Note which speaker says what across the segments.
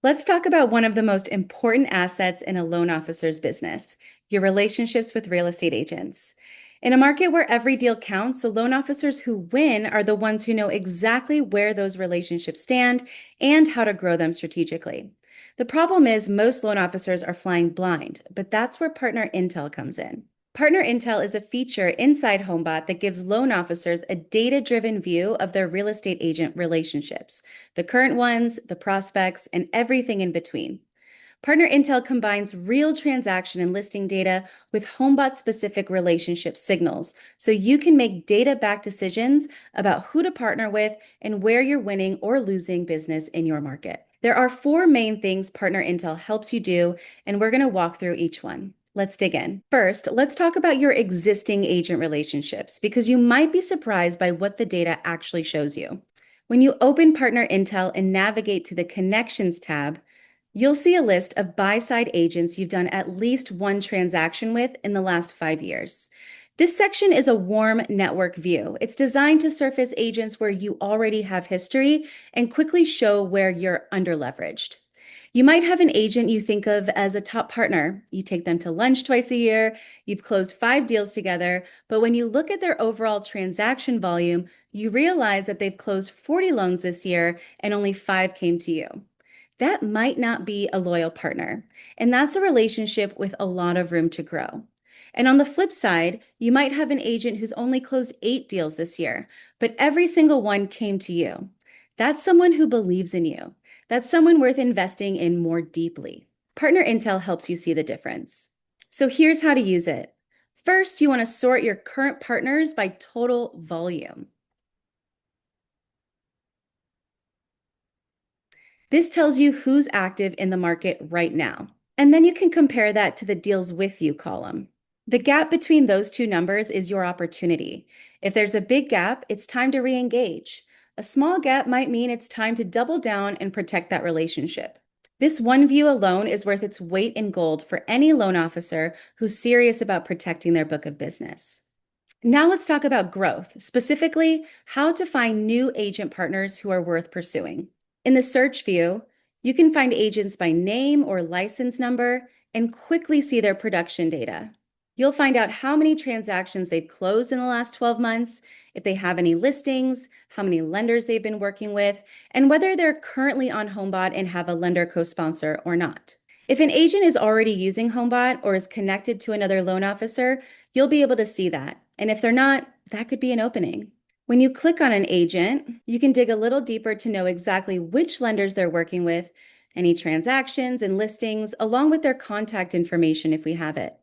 Speaker 1: Let's talk about one of the most important assets in a loan officer's business, your relationships with real estate agents. In a market where every deal counts, the loan officers who win are the ones who know exactly where those relationships stand and how to grow them strategically. The problem is most loan officers are flying blind, but that's where partner intel comes in. Partner Intel is a feature inside Homebot that gives loan officers a data-driven view of their real estate agent relationships, the current ones, the prospects, and everything in between. Partner Intel combines real transaction and listing data with Homebot-specific relationship signals, so you can make data-backed decisions about who to partner with and where you're winning or losing business in your market. There are four main things Partner Intel helps you do, and we're going to walk through each one. Let's dig in. First, let's talk about your existing agent relationships because you might be surprised by what the data actually shows you. When you open Partner Intel and navigate to the Connections tab, you'll see a list of buy-side agents you've done at least one transaction with in the last 5 years. This section is a warm network view. It's designed to surface agents where you already have history and quickly show where you're underleveraged. You might have an agent you think of as a top partner. You take them to lunch twice a year, you've closed 5 deals together, but when you look at their overall transaction volume, you realize that they've closed 40 loans this year and only 5 came to you. That might not be a loyal partner, and that's a relationship with a lot of room to grow. And on the flip side, you might have an agent who's only closed 8 deals this year, but every single one came to you. That's someone who believes in you. That's someone worth investing in more deeply. Partner Intel helps you see the difference. So here's how to use it. First, you want to sort your current partners by total volume. This tells you who's active in the market right now. And then you can compare that to the deals with you column. The gap between those two numbers is your opportunity. If there's a big gap, it's time to re-engage. A small gap might mean it's time to double down and protect that relationship. This one view alone is worth its weight in gold for any loan officer who's serious about protecting their book of business. Now let's talk about growth, specifically how to find new agent partners who are worth pursuing. In the search view, you can find agents by name or license number and quickly see their production data. You'll find out how many transactions they've closed in the last 12 months, if they have any listings, how many lenders they've been working with, and whether they're currently on Homebot and have a lender co-sponsor or not. If an agent is already using Homebot or is connected to another loan officer, you'll be able to see that. And if they're not, that could be an opening. When you click on an agent, you can dig a little deeper to know exactly which lenders they're working with, any transactions and listings, along with their contact information if we have it.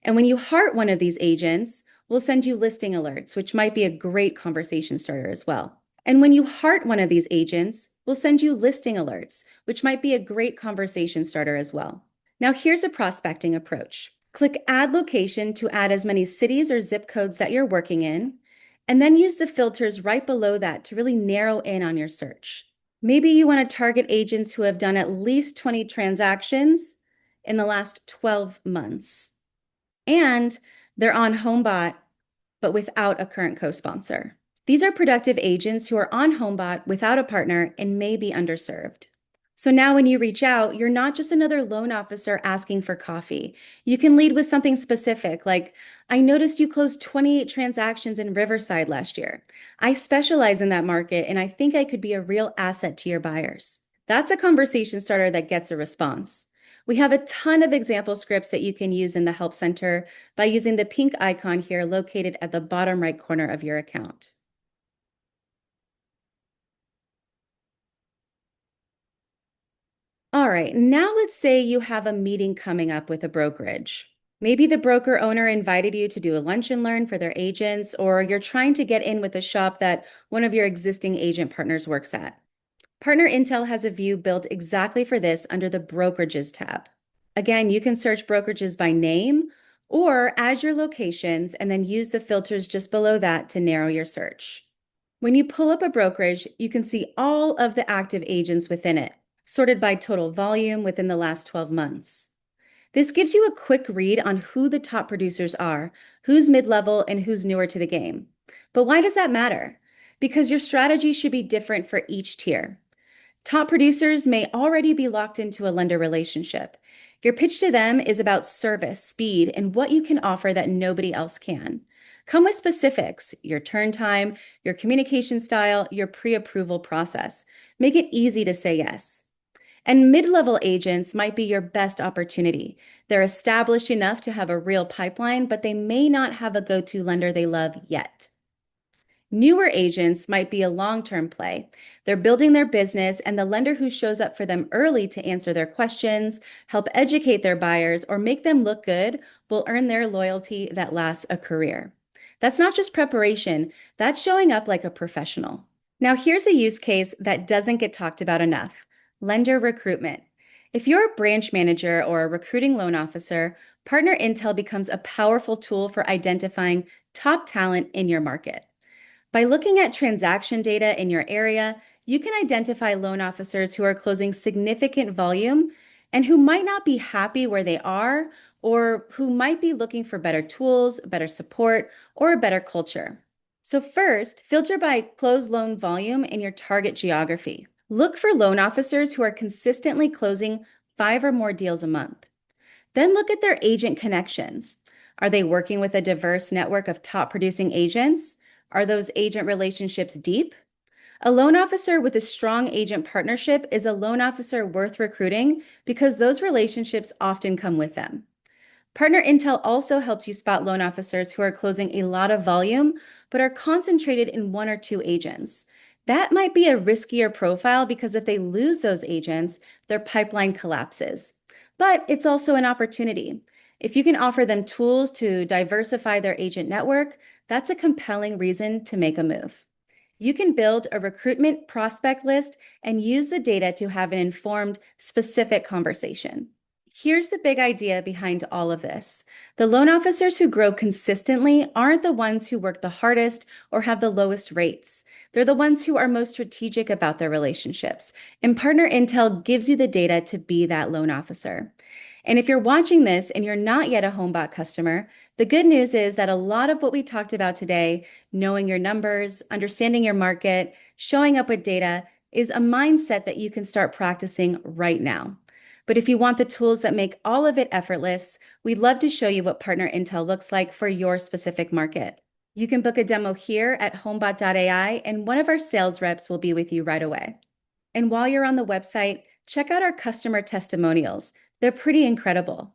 Speaker 1: And when you heart one of these agents, we'll send you listing alerts, which might be a great conversation starter as well. And when you heart one of these agents, we'll send you listing alerts, which might be a great conversation starter as well. Now here's a prospecting approach. Click Add Location to add as many cities or zip codes that you're working in, and then use the filters right below that to really narrow in on your search. Maybe you want to target agents who have done at least 20 transactions in the last 12 months. And they're on Homebot, but without a current co-sponsor. These are productive agents who are on Homebot without a partner and may be underserved. So now when you reach out, you're not just another loan officer asking for coffee. You can lead with something specific, like, I noticed you closed 28 transactions in Riverside last year. I specialize in that market, and I think I could be a real asset to your buyers. That's a conversation starter that gets a response. We have a ton of example scripts that you can use in the Help Center by using the pink icon here located at the bottom right corner of your account. All right, now let's say you have a meeting coming up with a brokerage. Maybe the broker owner invited you to do a lunch and learn for their agents, or you're trying to get in with a shop that one of your existing agent partners works at. Partner Intel has a view built exactly for this under the Brokerages tab. Again, you can search brokerages by name or add your locations and then use the filters just below that to narrow your search. When you pull up a brokerage, you can see all of the active agents within it, sorted by total volume within the last 12 months. This gives you a quick read on who the top producers are, who's mid-level, and who's newer to the game. But why does that matter? Because your strategy should be different for each tier. Top producers may already be locked into a lender relationship. Your pitch to them is about service, speed, and what you can offer that nobody else can. Come with specifics, your turn time, your communication style, your pre-approval process. Make it easy to say yes. And mid-level agents might be your best opportunity. They're established enough to have a real pipeline, but they may not have a go-to lender they love yet. Newer agents might be a long-term play. They're building their business, and the lender who shows up for them early to answer their questions, help educate their buyers, or make them look good will earn their loyalty that lasts a career. That's not just preparation, that's showing up like a professional. Now, here's a use case that doesn't get talked about enough: lender recruitment. If you're a branch manager or a recruiting loan officer, Partner Intel becomes a powerful tool for identifying top talent in your market. By looking at transaction data in your area, you can identify loan officers who are closing significant volume and who might not be happy where they are, or who might be looking for better tools, better support, or a better culture. So first, filter by closed loan volume in your target geography. Look for loan officers who are consistently closing 5 or more deals a month. Then look at their agent connections. Are they working with a diverse network of top producing agents? Are those agent relationships deep? A loan officer with a strong agent partnership is a loan officer worth recruiting because those relationships often come with them. Partner Intel also helps you spot loan officers who are closing a lot of volume but are concentrated in 1 or 2 agents. That might be a riskier profile because if they lose those agents, their pipeline collapses. But it's also an opportunity. If you can offer them tools to diversify their agent network, that's a compelling reason to make a move. You can build a recruitment prospect list and use the data to have an informed, specific conversation. Here's the big idea behind all of this. The loan officers who grow consistently aren't the ones who work the hardest or have the lowest rates. They're the ones who are most strategic about their relationships, and Partner Intel gives you the data to be that loan officer. And if you're watching this and you're not yet a Homebot customer, the good news is that a lot of what we talked about today, knowing your numbers, understanding your market, showing up with data, is a mindset that you can start practicing right now. But if you want the tools that make all of it effortless, we'd love to show you what Partner Intel looks like for your specific market. You can book a demo here at homebot.ai, and one of our sales reps will be with you right away. And while you're on the website, check out our customer testimonials. They're pretty incredible.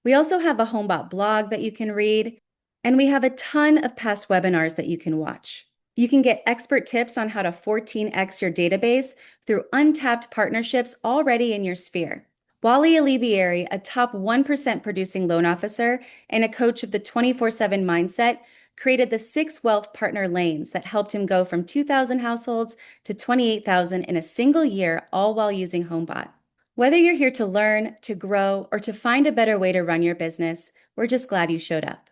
Speaker 1: We also have a Homebot blog that you can read, and we have a ton of past webinars that you can watch. You can get expert tips on how to 14x your database through untapped partnerships already in your sphere. Wally Alibieri, a top 1% producing loan officer and a coach of the 24/7 mindset, created the 6 wealth partner lanes that helped him go from 2,000 households to 28,000 in a single year, all while using Homebot. Whether you're here to learn, to grow, or to find a better way to run your business, we're just glad you showed up.